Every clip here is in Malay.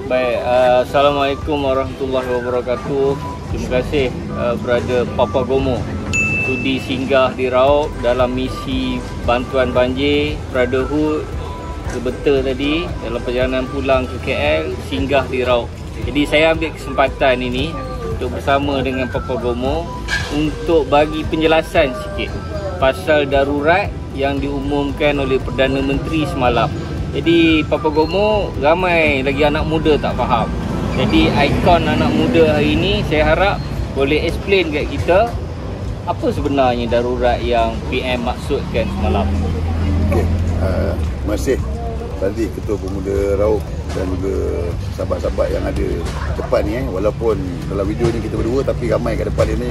Baik, Assalamualaikum warahmatullahi wabarakatuh. Terima kasih Brother Papa Gomo sudi singgah di Raub dalam misi bantuan banjir Brotherhood Gebeta tadi dalam perjalanan pulang ke KL, singgah di Raub. Jadi saya ambil kesempatan ini untuk bersama dengan Papa Gomo untuk bagi penjelasan sikit pasal darurat yang diumumkan oleh Perdana Menteri semalam. Jadi Papa Gomo, ramai lagi anak muda tak faham. Jadi ikon anak muda hari ini saya harap boleh explain kat kita apa sebenarnya darurat yang PM maksudkan semalam. Okey, terima kasih tadi Ketua Pemuda Raub dan juga sahabat-sahabat yang ada depan ni. Walaupun dalam video ni kita berdua, tapi ramai kat depan ni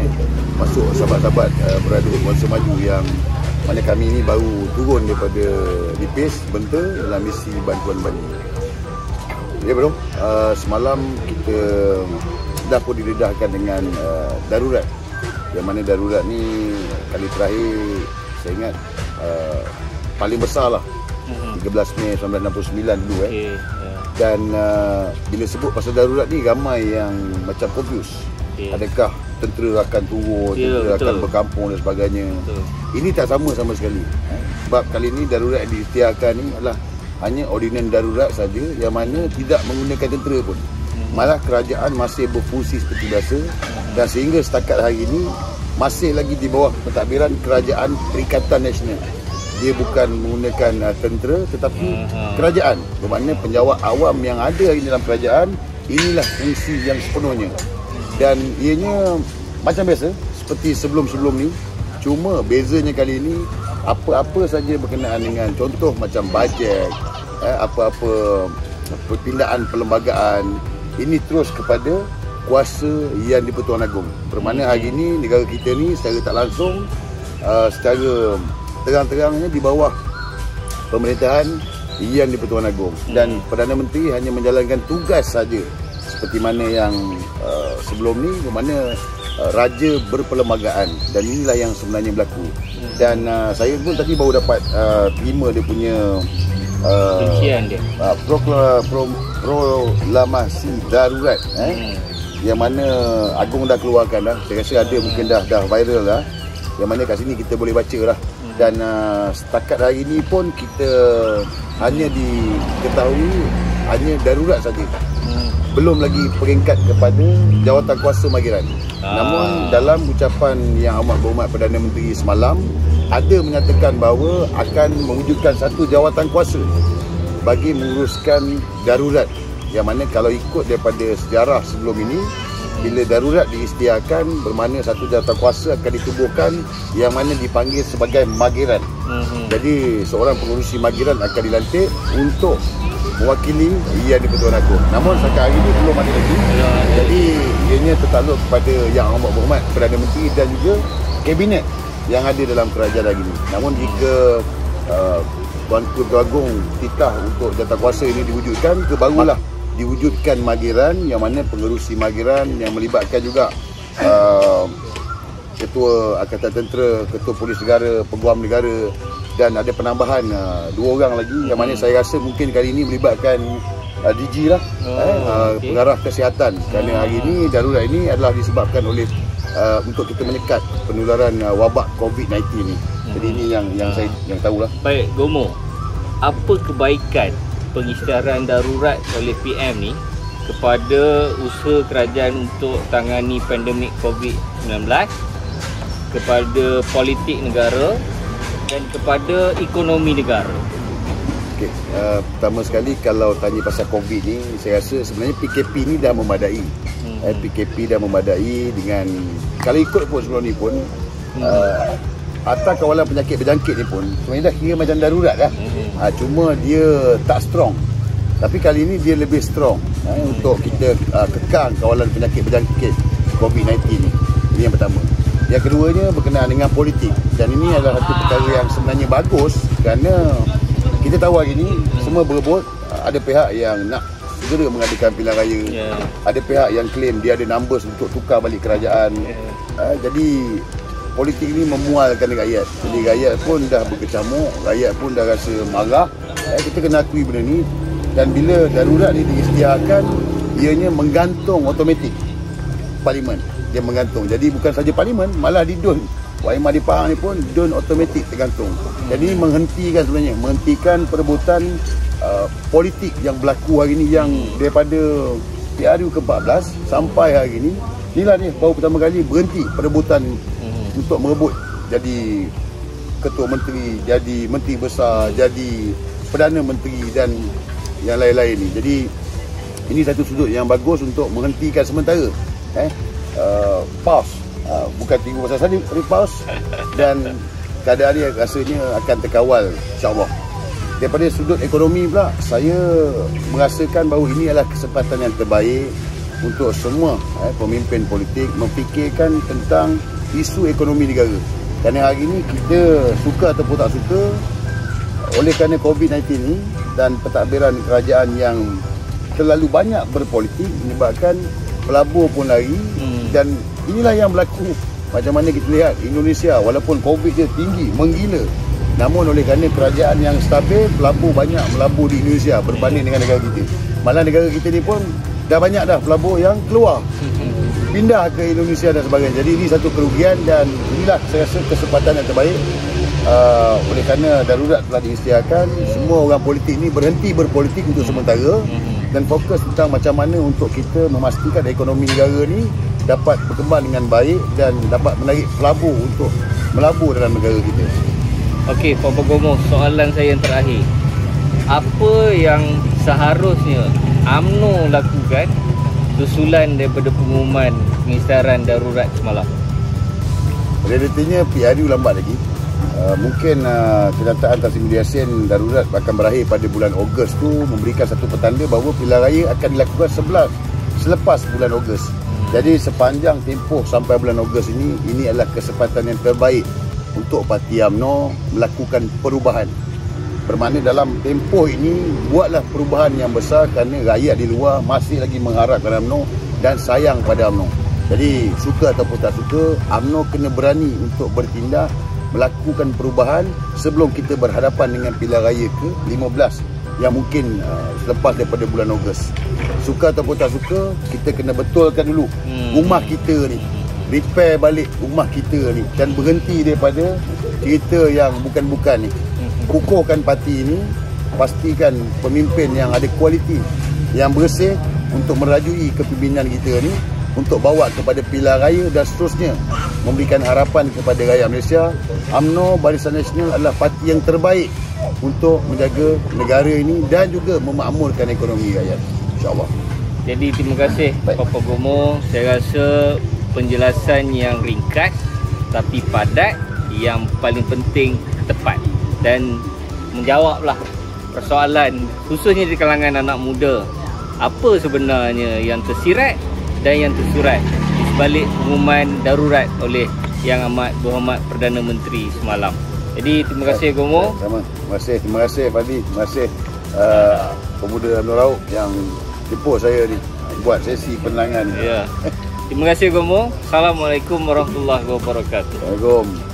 masuk sahabat-sahabat berada Kuasa Maju yang mana kami ni baru turun daripada Lipis, Benta dalam misi bantuan banjir. Ya bro, semalam kita dah pun didedahkan dengan darurat. Yang mana darurat ni kali terakhir saya ingat paling besar lah 13 Mei 1969 dulu Dan bila sebut pasal darurat ni ramai yang macam confused. Adakah tentera akan turun, tentera akan berkampung dan sebagainya. Ini tak sama sekali. Sebab kali ini darurat yang diisytiharkan ni adalah hanya ordinan darurat saja yang mana tidak menggunakan tentera pun. Malah kerajaan masih berfungsi seperti biasa dan sehingga setakat hari ini masih lagi di bawah pentadbiran Kerajaan Perikatan Nasional. Dia bukan menggunakan tentera tetapi kerajaan. Bermakna penjawat awam yang ada hari dalam kerajaan, inilah fungsi yang sepenuhnya. Dan ianya macam biasa seperti sebelum-sebelum ni, cuma bezanya kali ini apa-apa saja berkenaan dengan contoh macam bajet, apa-apa perpindahan perlembagaan, ini terus kepada kuasa Yang di-Pertuan Agong. Bermakna hari ini negara kita ni secara tak langsung, secara terang-terangnya di bawah pemerintahan Yang di-Pertuan Agong. Dan Perdana Menteri hanya menjalankan tugas saja seperti mana yang sebelum ni, bermakna raja berperlembagaan. Dan inilah yang sebenarnya berlaku. Dan saya pun tadi baru dapat terima dia punya kuncian dia, proklamasi darurat yang mana Agong dah keluarkan dah. Saya rasa ada mungkin dah viral dah, yang mana kat sini kita boleh baca lah. Dan setakat hari ini pun kita hanya diketahui hanya darurat saja. Belum lagi peringkat kepada jawatan kuasa magiran. Namun dalam ucapan yang amat berhormat Perdana Menteri semalam, ada menyatakan bahawa akan mewujudkan satu jawatan kuasa bagi menguruskan darurat. Yang mana kalau ikut daripada sejarah sebelum ini, bila darurat diisytiharkan, bermakna satu jawatan kuasa akan ditubuhkan yang mana dipanggil sebagai magiran. Jadi seorang pengurusi magiran akan dilantik untuk mewakili Yang di-Pertuan Agong. Namun setakat hari ini belum ada lagi. Jadi ianya tertakluk kepada Yang Amat Berhormat Perdana Menteri dan juga kabinet yang ada dalam kerajaan hari ini. Namun jika Tuan Ketua Agong titah untuk jawatan kuasa ini diwujudkan, barulah diwujudkan magiran, yang mana pengerusi magiran yang melibatkan juga Ketua Angkatan Tentera, Ketua Polis Negara, Peguam Negara, dan ada penambahan 2 orang lagi yang mana saya rasa mungkin kali ini melibatkan DG lah, pengarah kesihatan. Kerana hari ini darurat ini adalah disebabkan oleh untuk kita menyekat penularan wabak COVID-19 ni. Jadi ini yang saya tahulah. Baik Gomo, apa kebaikan pengisytiharan darurat oleh PM ni kepada usaha kerajaan untuk tangani pandemik COVID-19, kepada politik negara dan kepada ekonomi negara? Okay. Pertama sekali kalau tanya pasal COVID ni, saya rasa sebenarnya PKP ni dah memadai. PKP dah memadai dengan, kalau ikut pun sebelum ni pun atas kawalan penyakit berjangkit ni pun sebenarnya dah kira macam darurat dah. Cuma dia tak strong. Tapi kali ini dia lebih strong untuk kita kekang kawalan penyakit berjangkit COVID-19 ni. Ini yang pertama. Yang keduanya berkenaan dengan politik. Dan ini adalah satu perkara yang sebenarnya bagus, kerana kita tahu hari ini semua berebut. Ada pihak yang nak segera mengadakan pilihan raya. Ada pihak yang claim dia ada numbers untuk tukar balik kerajaan. Jadi politik ini memualkan rakyat. Jadi rakyat pun dah berkecamuk, rakyat pun dah rasa marah. Kita kena akui benda ni. Dan bila darurat ni diisytiharkan, ianya menggantung automatik parlimen. Dia menggantung. Jadi bukan saja parlimen, malah di DUN. YMA di Pahang ni pun DUN automatik tergantung. Jadi menghentikan sebenarnya, menghentikan perebutan politik yang berlaku hari ni, yang daripada PRU ke-14 sampai hari ni, inilah ni baru pertama kali berhenti perebutan untuk merebut jadi Ketua Menteri, jadi Menteri Besar, jadi Perdana Menteri dan yang lain-lain ni. Jadi ini satu sudut yang bagus untuk menghentikan sementara pause, bukan tunggu pasal saja, pause, dan keadaan ni rasanya akan terkawal, insya-Allah. Daripada sudut ekonomi pula, saya merasakan bahawa ini adalah kesempatan yang terbaik untuk semua pemimpin politik memfikirkan tentang isu ekonomi negara. Kerana hari ini kita suka ataupun tak suka, oleh kerana COVID-19 ni dan pentadbiran kerajaan yang terlalu banyak berpolitik menyebabkan pelabur pun lari. Dan inilah yang berlaku. Macam mana kita lihat Indonesia, walaupun COVID dia tinggi, menggila, namun oleh kerana kerajaan yang stabil, pelabur banyak melabur di Indonesia berbanding dengan negara kita. Malah negara kita ni pun dah banyak dah pelabur yang keluar, pindah ke Indonesia dan sebagainya. Jadi ini satu kerugian, dan inilah saya rasa kesempatan yang terbaik. Oleh kerana darurat telah diisytiharkan, semua orang politik ni berhenti berpolitik untuk sementara dan fokus tentang macam mana untuk kita memastikan ekonomi negara ni dapat berkembang dengan baik dan dapat menarik pelabur untuk melabur dalam negara kita. Okey, Papa Gomo, soalan saya yang terakhir. Apa yang seharusnya UMNO lakukan susulan daripada pengumuman pengisytiharan darurat semalam? Realitinya PRU lambat lagi. Mungkin kenyataan Tan Sri Mulia Yassin darurat akan berakhir pada bulan Ogos tu memberikan satu petanda bahawa pilihan raya akan dilakukan selepas bulan Ogos. Jadi sepanjang tempoh sampai bulan Ogos ini adalah kesempatan yang terbaik untuk parti UMNO melakukan perubahan. Bermakna dalam tempoh ini buatlah perubahan yang besar, kerana rakyat di luar masih lagi mengharapkan UMNO dan sayang pada UMNO. Jadi suka ataupun tak suka, UMNO kena berani untuk bertindak, melakukan perubahan sebelum kita berhadapan dengan pilihan raya ke-15 yang mungkin selepas daripada bulan Ogos. Suka ataupun tak suka, kita kena betulkan dulu rumah kita ni, repair balik rumah kita ni, dan berhenti daripada cerita yang bukan-bukan ni. Kukuhkan parti ini, pastikan pemimpin yang ada kualiti, yang bersih untuk merajui kepimpinan kita ni, untuk bawa kepada pilihan raya dan seterusnya memberikan harapan kepada rakyat Malaysia. UMNO Barisan Nasional adalah parti yang terbaik untuk menjaga negara ini dan juga memakmurkan ekonomi rakyat, insya-Allah. Jadi terima kasih Papa Gomo. Saya rasa penjelasan yang ringkas tapi padat, yang paling penting tepat, dan menjawablah persoalan khususnya di kalangan anak muda. Apa sebenarnya yang tersirat dan yang tersurat di sebalik pengumuman darurat oleh Yang Amat Berhormat Perdana Menteri semalam. Jadi terima kasih Gomo. Terima kasih Fadli, terima kasih pemuda UMNO Raub yang jemput saya ni buat sesi penerangan. Ya. Terima kasih Gomo. Assalamualaikum warahmatullahi wabarakatuh. Waalaikumsalam.